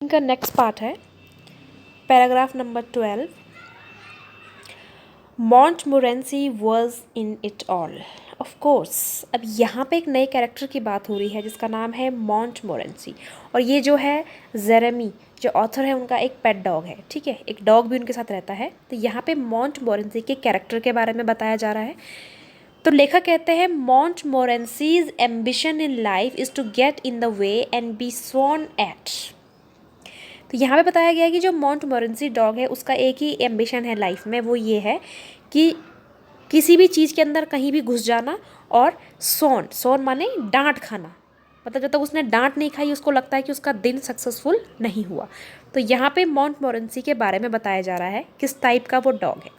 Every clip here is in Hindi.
इनका नेक्स्ट पार्ट है paragraph number 12। मॉन्टमोरेंसी was in it all. Of course अब यहाँ पे एक नए कैरेक्टर की बात हो रही है जिसका नाम है मॉन्टमोरेंसी, और ये जो है जेरेमी जो ऑथर है उनका एक पेट डॉग है। ठीक है, एक डॉग भी उनके साथ रहता है। तो यहाँ पे मॉन्टमोरेंसी के कैरेक्टर के बारे में बताया जा रहा है। तो लेखक कहते हैं Montmorency's ambition in life is to get in the way and be sworn at. तो यहाँ पे बताया गया है कि जो मॉन्टमोरेंसी डॉग है उसका एक ही एम्बिशन है लाइफ में, वो ये है कि किसी भी चीज़ के अंदर कहीं भी घुस जाना और सोन माने डांट खाना। मतलब जब तक उसने डांट नहीं खाई उसको लगता है कि उसका दिन सक्सेसफुल नहीं हुआ। तो यहाँ पे मॉन्टमोरेंसी के बारे में बताया जा रहा है किस टाइप का वो डॉग है।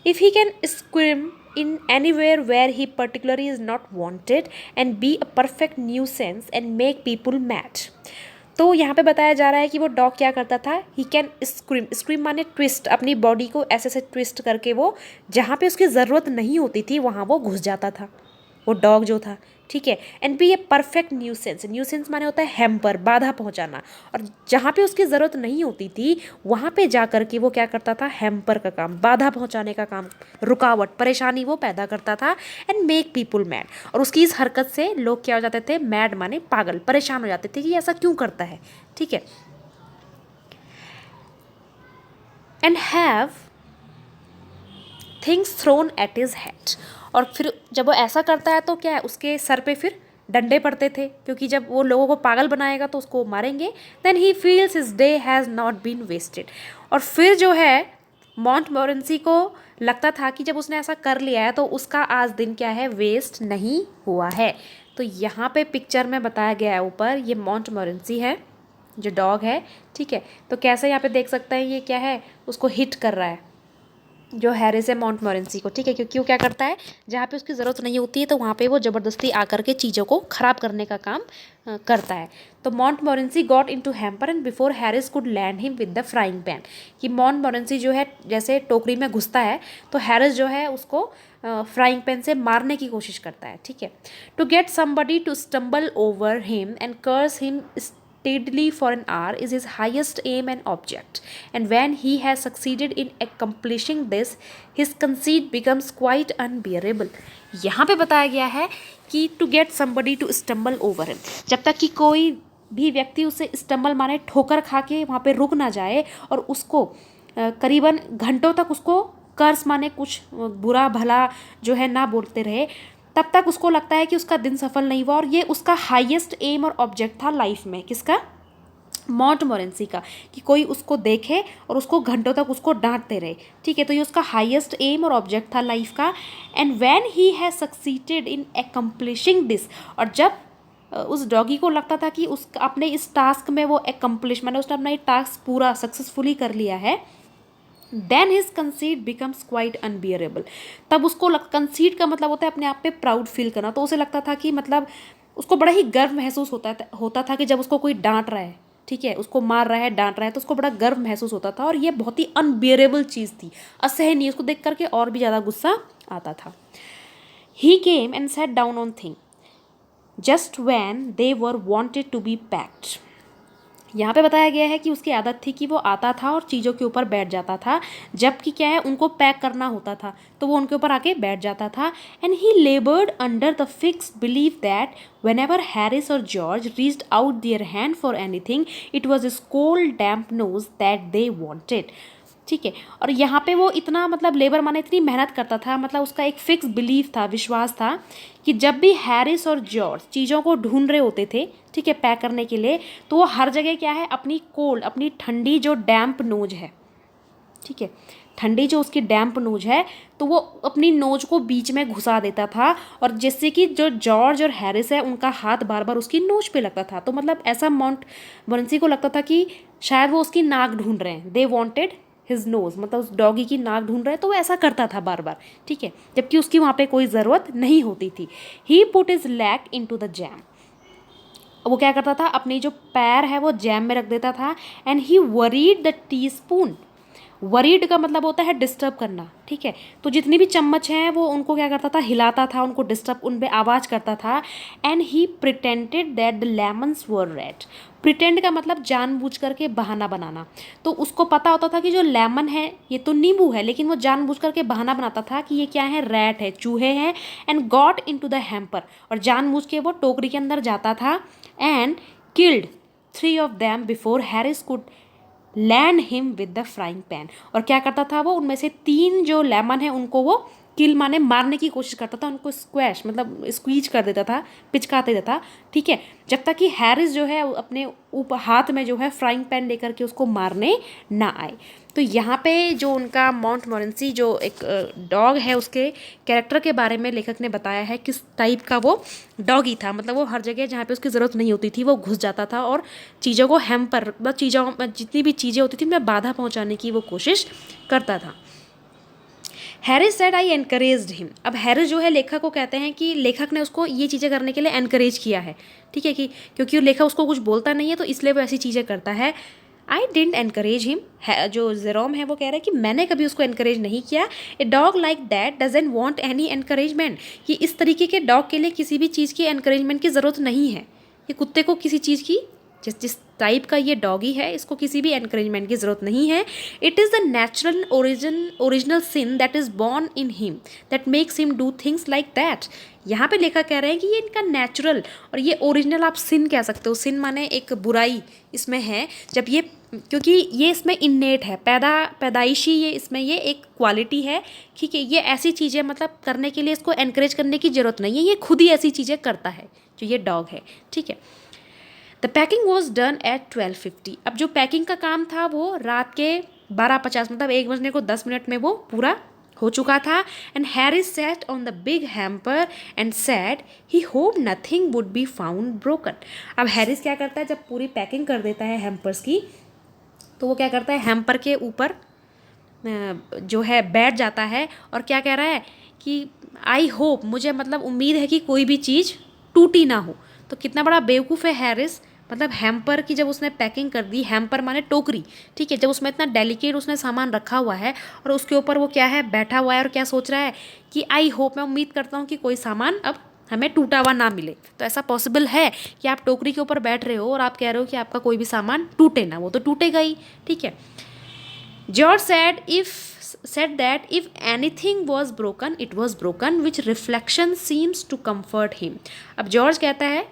If he can scream in anywhere where he particularly is not wanted and be a perfect nuisance and make people mad। तो यहाँ पे बताया जा रहा है कि वो डॉग क्या करता था, ही कैन स्क्रीम माने ट्विस्ट, अपनी बॉडी को ऐसे ऐसे ट्विस्ट करके वो जहाँ पे उसकी ज़रूरत नहीं होती थी वहाँ वो घुस जाता था, वो डॉग जो था। ठीक है, and be a perfect nuisance माने होता है हैम्पर, बाधा पहुँचाना, और जहाँ पे उसकी ज़रूरत नहीं होती थी वहाँ पे जा कर के वो क्या करता था, हैम्पर का काम, बाधा पहुँचाने का काम, रुकावट परेशानी वो पैदा करता था। एंड मेक पीपल मैड, और उसकी इस हरकत से लोग क्या हो जाते थे, मैड माने पागल, परेशान हो जाते थे कि ऐसा क्यों करता है। ठीक है, and have things thrown at his head, और फिर जब वो ऐसा करता है तो क्या है, उसके सर पे फिर डंडे पड़ते थे, क्योंकि जब वो लोगों को पागल बनाएगा तो उसको मारेंगे। Then he feels his day has not been wasted, और फिर जो है मॉन्टमोरेंसी को लगता था कि जब उसने ऐसा कर लिया है तो उसका आज दिन क्या है, वेस्ट नहीं हुआ है। तो यहाँ पे पिक्चर में बताया गया है ऊपर, ये मॉन्टमोरेंसी है जो डॉग है। ठीक है, तो कैसे यहाँ पे देख सकते हैं, ये क्या है, उसको हिट कर रहा है जो हैरिस है मॉन्टमोरेंसी को। ठीक है, क्योंकि वो क्या करता है, जहाँ पे उसकी ज़रूरत नहीं होती है तो वहाँ पे वो ज़बरदस्ती आकर के चीज़ों को ख़राब करने का काम करता है। तो मॉन्टमोरेंसी got into hamper and before Harris could land him with the frying pan, कि मॉन्टमोरेंसी जो है जैसे टोकरी में घुसता है तो हैरिस जो है उसको फ्राइंग पैन से मारने की कोशिश करता है। ठीक है, to get somebody to stumble over him and curse him steadily for an hour is his highest aim and object, and when he has succeeded in accomplishing this his conceit becomes quite unbearable। यहाँ पे बताया गया है कि to get somebody to stumble over him, जब तक कि कोई भी व्यक्ति उसे स्टम्बल माने ठोकर खा के वहाँ पे रुक ना जाए और उसको करीबन घंटों तक उसको कर्स माने कुछ बुरा भला जो है ना बोलते रहे, तब तक उसको लगता है कि उसका दिन सफल नहीं हुआ। और ये उसका हाईएस्ट एम और ऑब्जेक्ट था लाइफ में, किसका, मॉन्टमोरेंसी का, कि कोई उसको देखे और उसको घंटों तक उसको डांटते रहे। ठीक है, तो ये उसका हाईएस्ट एम और ऑब्जेक्ट था लाइफ का। And when he has succeeded in accomplishing this, और जब उस डॉगी को लगता था कि उस अपने इस टास्क में वो एकम्प्लिश मैंने उसने अपना ये टास्क पूरा सक्सेसफुली कर लिया है, then his conceit becomes quite unbearable, तब उसको कंसीट का मतलब होता है अपने आप पे प्राउड फील करना। तो उसे लगता था कि मतलब उसको बड़ा ही गर्व महसूस होता था कि जब उसको कोई डांट रहा है, ठीक है, उसको मार रहा है, डांट रहा है, तो उसको बड़ा गर्व महसूस होता था। और ये बहुत ही अनबियरेबल चीज़ थी, असहनीय, उसको देख करके और भी ज़्यादा गुस्सा आता था। He came and sat down on thing just when they were wanted to be packed. यहाँ पे बताया गया है कि उसकी आदत थी कि वो आता था और चीज़ों के ऊपर बैठ जाता था, जबकि क्या है, उनको पैक करना होता था तो वो उनके ऊपर आके बैठ जाता था। And he laboured under the fixed belief that whenever Harris और George reached out their hand for anything it was his cold damp nose that they wanted. ठीक है, और यहाँ पे वो इतना मतलब लेबर माने इतनी मेहनत करता था, मतलब उसका एक फिक्स बिलीफ था, विश्वास था कि जब भी हैरिस और जॉर्ज चीज़ों को ढूंढ रहे होते थे, ठीक है, पैक करने के लिए, तो वो हर जगह क्या है, अपनी कोल्ड, अपनी ठंडी जो डैम्प नोज है, ठीक है, ठंडी जो उसकी डैम्प नोज है, तो वो अपनी नोज को बीच में घुसा देता था, और जिससे कि जो जॉर्ज और हैरिस है उनका हाथ बार बार उसकी नोज पे लगता था। तो मतलब ऐसा मॉन्टमोरेंसी को लगता था कि शायद वो उसकी नाक ढूंढ रहे हैं, दे वॉन्टेड हिज नोज, मतलब उस डॉगी की नाक ढूंढ रहे हैं, तो वो ऐसा करता था बार बार। ठीक है, जबकि उसकी वहाँ पे कोई ज़रूरत नहीं होती थी। He put his leg into the jam, वो क्या करता था, अपनी जो पैर है वो जैम में रख देता था। And he worried the tea spoon, worried का मतलब होता है डिस्टर्ब करना। ठीक है, तो जितनी भी चम्मच हैं वो उनको क्या करता था, हिलाता था, उनको डिस्टर्ब, उन पर आवाज़ करता था। And he pretended that the lemons were red, pretend का मतलब जानबूझ करके बहाना बनाना। तो उसको पता होता था कि जो लेमन है ये तो नींबू है, लेकिन वो जानबूझ करके बहाना बनाता था कि ये क्या है, रैट है, चूहे हैं, and got into the hamper, और जानबूझ के वो टोकरी के अंदर जाता था, and killed 3 of them before Harris could land him with the frying pan. और क्या करता था वो, उनमें से 3 जो लेमन है उनको वो किल माने मारने की कोशिश करता था, उनको स्क्वैश मतलब स्क्वीज कर देता था, पिचका देता था, ठीक है, जब तक कि हैरिस जो है अपने ऊपर हाथ में जो है फ्राइंग पैन लेकर के उसको मारने ना आए। तो यहाँ पे जो उनका मॉन्टमोरेंसी जो एक डॉग है उसके कैरेक्टर के बारे में लेखक ने बताया है किस टाइप का वो डॉगी था। मतलब वो हर जगह जहाँ पे उसकी ज़रूरत नहीं होती थी वो घुस जाता था और चीज़ों को हैम्पर मतलब चीज़ों जितनी भी चीज़ें होती थी उनमें बाधा पहुँचाने की वो कोशिश करता था। Harris said I encouraged him. अब हैरिस जो है लेखक को कहते हैं कि लेखक ने उसको ये चीज़ें करने के लिए एनकरेज किया है, ठीक है, कि क्योंकि लेखक उसको कुछ बोलता नहीं है तो इसलिए वो ऐसी चीज़ें करता है। आई डिडंट एनकरेज हिम, जो जेरोम है वो कह रहा है कि मैंने कभी उसको एनकरेज नहीं किया। A dog like that doesn't want any encouragement, कि इस तरीके के डॉग के लिए किसी भी चीज़ की एनकरेजमेंट की ज़रूरत नहीं है। ये कुत्ते को किसी चीज़ की जिस टाइप का ये डॉगी है इसको किसी भी एनकरेजमेंट की ज़रूरत नहीं है। It is the natural original sin that is born in him that makes him do things like that. यहाँ पे लेखक कह रहे हैं कि ये इनका नेचुरल और ये ओरिजिनल आप सिन कह सकते हो। सिन माने एक बुराई इसमें है, जब ये क्योंकि ये इसमें इन्नेट है, पैदाइशी ये इसमें ये एक क्वालिटी है, ठीक है। ये ऐसी चीज़ें मतलब करने के लिए इसको एनकरेज करने की ज़रूरत नहीं है, ये खुद ही ऐसी चीज़ें करता है जो ये डॉग है, ठीक है। The packing was done at 12:50। अब जो पैकिंग का काम था वो रात के 12:50 मतलब 1 बजने को 10 मिनट में वो पूरा हो चुका था। And Harris sat on the big hamper and sad he hope nothing would be found broken. अब हैरिस क्या करता है, जब पूरी पैकिंग कर देता है हैम्पर्स की तो वो क्या करता है, हैम्पर के ऊपर जो है बैठ जाता है और क्या कह रहा है कि आई होप, मुझे मतलब उम्मीद है कि कोई भी चीज़ टूटी ना हो। तो कितना बड़ा बेवकूफ़ है हैरिस, मतलब हैम्पर की जब उसने पैकिंग कर दी, हैम्पर माने टोकरी, ठीक है, जब उसमें इतना डेलिकेट उसने सामान रखा हुआ है और उसके ऊपर वो क्या है बैठा हुआ है और क्या सोच रहा है कि आई होप, मैं उम्मीद करता हूँ कि कोई सामान अब हमें टूटा हुआ ना मिले। तो ऐसा पॉसिबल है कि आप टोकरी के ऊपर बैठ रहे हो और आप कह रहे हो कि आपका कोई भी सामान टूटे ना, वो तो टूटेगा ही, ठीक है। George said that if anything was broken it was broken which reflection seems to comfort him। अब जॉर्ज कहता है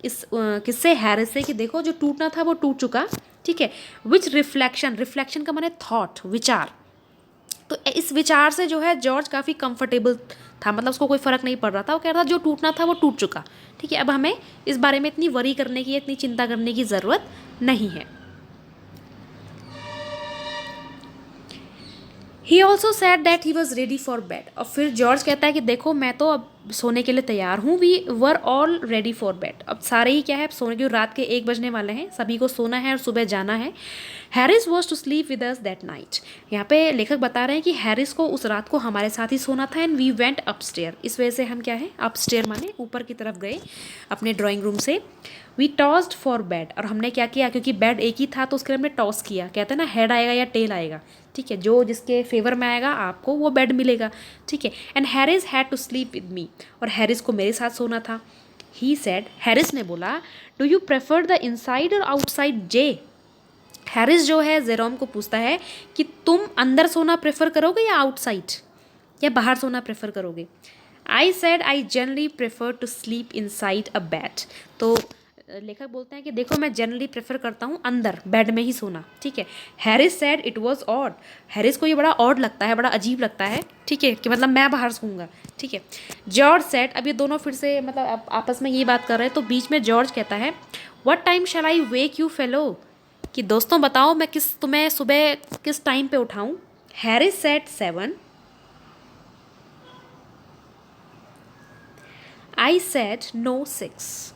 इस किससे, हैरिस से, कि देखो जो टूटना था वो टूट चुका, ठीक है। विच रिफ्लेक्शन का माने थॉट, विचार। तो इस विचार से जो है जॉर्ज काफ़ी कंफर्टेबल था, मतलब उसको कोई फ़र्क नहीं पड़ रहा था। वो कह रहा था जो टूटना था वो टूट चुका, ठीक है, अब हमें इस बारे में इतनी वरी करने की, इतनी चिंता करने की ज़रूरत नहीं है। He also sad that he was ready for bed. और फिर जॉर्ज कहता है कि देखो मैं तो अब सोने के लिए तैयार हूँ। We were all ready for bed. अब सारे ही क्या है, अब सोने के रात के 1 बजने वाले हैं, सभी को सोना है और सुबह जाना है। Harris was to sleep with us that night. यहाँ पे लेखक बता रहे हैं कि हैरिस को उस रात को हमारे साथ ही सोना था। एंड वी वेंट अपस्टेयर, इस वजह से हम क्या है, अपस्टेयर माने ऊपर की तरफ गए अपने ड्राइंग रूम से। वी टॉस्ड फॉर बेड, और हमने क्या किया, क्योंकि बेड एक ही था तो उसके लिए हमने टॉस किया। कहते हैं ना हेड आएगा या टेल आएगा, ठीक है, जो जिसके फेवर में आएगा आपको वो बेड मिलेगा, ठीक है। And Harris had to sleep with me, और हैरिस को मेरे साथ सोना था। ही सेड, हैरिस ने बोला, do you prefer the inside और आउटसाइड जे। हैरिस जो है जेरोम को पूछता है कि तुम अंदर सोना प्रेफर करोगे या आउटसाइड, या बाहर सोना प्रेफर करोगे। I said I generally prefer to sleep inside a bed. तो लेखक बोलते हैं कि देखो मैं जनरली प्रेफर करता हूँ अंदर बेड में ही सोना, ठीक है। Harris said it was odd. Harris को ये बड़ा ऑड लगता है, बड़ा अजीब लगता है, ठीक है, कि मतलब मैं बाहर सोऊंगा, ठीक है। जॉर्ज सेड, अब ये दोनों फिर से मतलब आपस में ये बात कर रहे हैं, तो बीच में जॉर्ज कहता है, what time shall I wake you fellow, कि दोस्तों बताओ मैं तुम्हें सुबह किस टाइम पे उठाऊं। Harris said 7। I said no 6।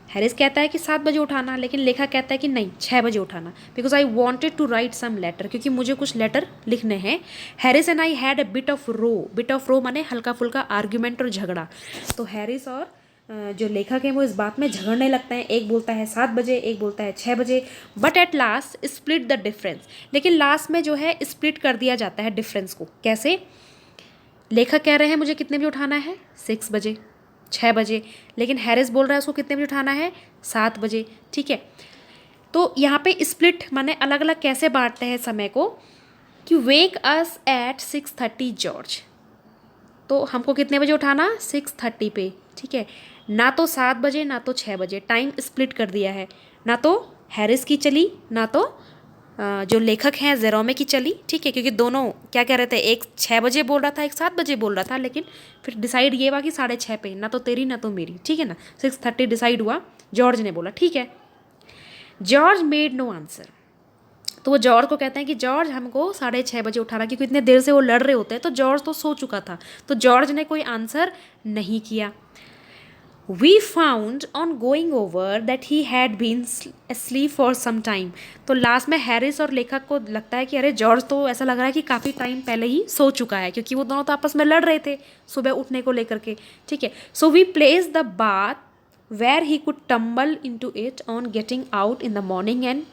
Harris कहता है कि 7 बजे उठाना, लेकिन लेखक कहता है कि नहीं 6 बजे उठाना, because I wanted to write some letter, क्योंकि मुझे कुछ लेटर लिखने हैं। Harris and I had a bit of row माने हल्का फुल्का आर्ग्यूमेंट और झगड़ा। तो हैरिस और जो लेखक हैं वो इस बात में झगड़ने लगते हैं। एक बोलता है 7 बजे, एक बोलता है 6 बजे, but at last split the difference. लेकिन लास्ट में जो है स्प्लिट कर दिया जाता है डिफरेंस को। कैसे, लेखक कह रहे हैं मुझे कितने बजे उठाना है, 6 बजे, 6 बजे, लेकिन हैरिस बोल रहा है उसको कितने बजे उठाना है, 7 बजे, ठीक है। तो यहाँ पे स्प्लिट माने अलग अलग कैसे बांटते हैं समय को कि वेक अस एट 6:30 जॉर्ज, तो हमको कितने बजे उठाना 6:30 पे, ठीक है। ना तो 7 बजे ना तो 6 बजे, टाइम स्प्लिट कर दिया है, ना तो हैरिस की चली ना तो जो लेखक हैं जेरोमे की चली, ठीक है, क्योंकि दोनों क्या कह रहे थे, एक 6 बजे बोल रहा था एक 7 बजे बोल रहा था, लेकिन फिर डिसाइड ये हुआ कि 6:30 पे, ना तो तेरी ना तो मेरी, ठीक है ना, 6:30 डिसाइड हुआ। जॉर्ज ने बोला ठीक है। जॉर्ज मेड नो आंसर, तो वो जॉर्ज को कहते हैं कि जॉर्ज हमको 6:30 बजे उठाना, क्योंकि इतने देर से वो लड़ रहे होते हैं, तो जॉर्ज तो सो चुका था, तो जॉर्ज ने कोई आंसर नहीं किया। We found on going over that he had been asleep for some time, तो लास्ट में हैरिस और लेखक को लगता है कि अरे जॉर्ज तो ऐसा लग रहा है कि काफ़ी टाइम पहले ही सो चुका है, क्योंकि वो दोनों तो आपस में लड़ रहे थे सुबह उठने को लेकर के, ठीक है। So we place the bath where he could tumble into it on getting out in the morning and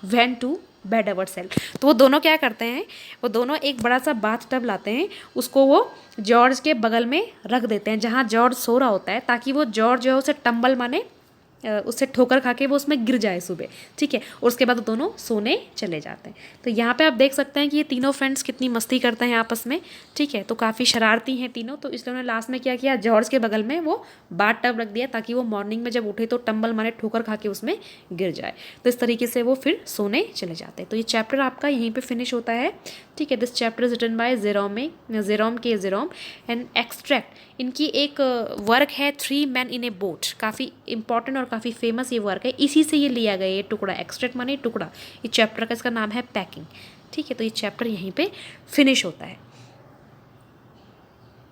went to bed our self, तो वो दोनों क्या करते हैं, वो दोनों एक बड़ा सा बाथ टब लाते हैं, उसको वो जॉर्ज के बगल में रख देते हैं जहाँ जॉर्ज सो रहा होता है, ताकि वो जॉर्ज जो है उसे टंबल माने उससे ठोकर खा के वो उसमें गिर जाए सुबह, ठीक है। और उसके बाद वो दोनों सोने चले जाते हैं। तो यहाँ पे आप देख सकते हैं कि ये तीनों फ्रेंड्स कितनी मस्ती करते हैं आपस में, ठीक है। तो काफ़ी शरारती हैं तीनों, तो इसलिए उन्होंने लास्ट में क्या किया, जॉर्ज के बगल में वो बाथ टब रख दिया, ताकि वो मॉर्निंग में जब उठे तो टंबल माने ठोकर खा के उसमें गिर जाए। तो इस तरीके से वो फिर सोने चले जाते हैं। तो ये चैप्टर आपका यहीं पर फिनिश होता है, ठीक है। This chapter is written by Jerome and extract, इनकी एक वर्क है 3 Men in a Boat, काफ़ी इंपॉर्टेंट और काफ़ी फेमस ये वर्क है, इसी से ये लिया गया ये टुकड़ा, एक्सट्रैक्ट माने टुकड़ा। ये चैप्टर का इसका नाम है पैकिंग, ठीक है। तो ये चैप्टर यहीं पे फिनिश होता है।